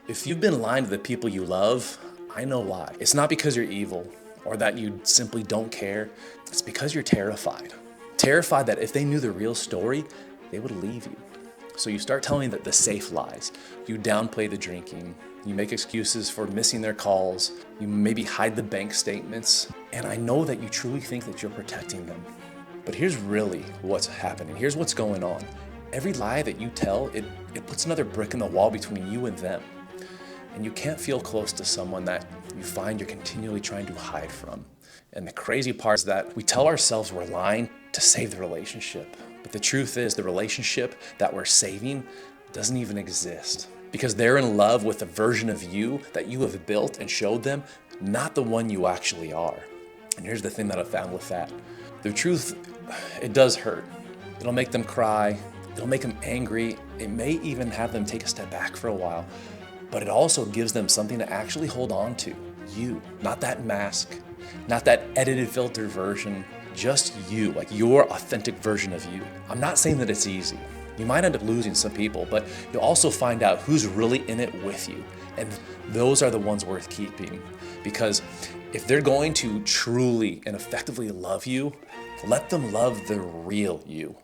If you've been lying to the people you love, I know why. It's not because you're evil or that you simply don't care. It's because you're terrified. Terrified that if they knew the real story, they would leave you. So you start telling the safe lies. You downplay the drinking. You make excuses for missing their calls. You maybe hide the bank statements. And I know that you truly think that you're protecting them. But here's really what's happening. Here's what's going on. Every lie that you tell, it puts another brick in the wall between you and them. And you can't feel close to someone that you find you're continually trying to hide from. And the crazy part is that we tell ourselves we're lying to save the relationship. But the truth is the relationship that we're saving doesn't even exist. Because they're in love with the version of you that you have built and showed them, not the one you actually are. And here's the thing that I found with that. The truth, it does hurt. It'll make them cry. It'll make them angry. It may even have them take a step back for a while. But it also gives them something to actually hold on to. You, not that mask, not that edited filtered version, just you, like your authentic version of you. I'm not saying that it's easy. You might end up losing some people, but you'll also find out who's really in it with you. And those are the ones worth keeping. Because if they're going to truly and effectively love you, let them love the real you.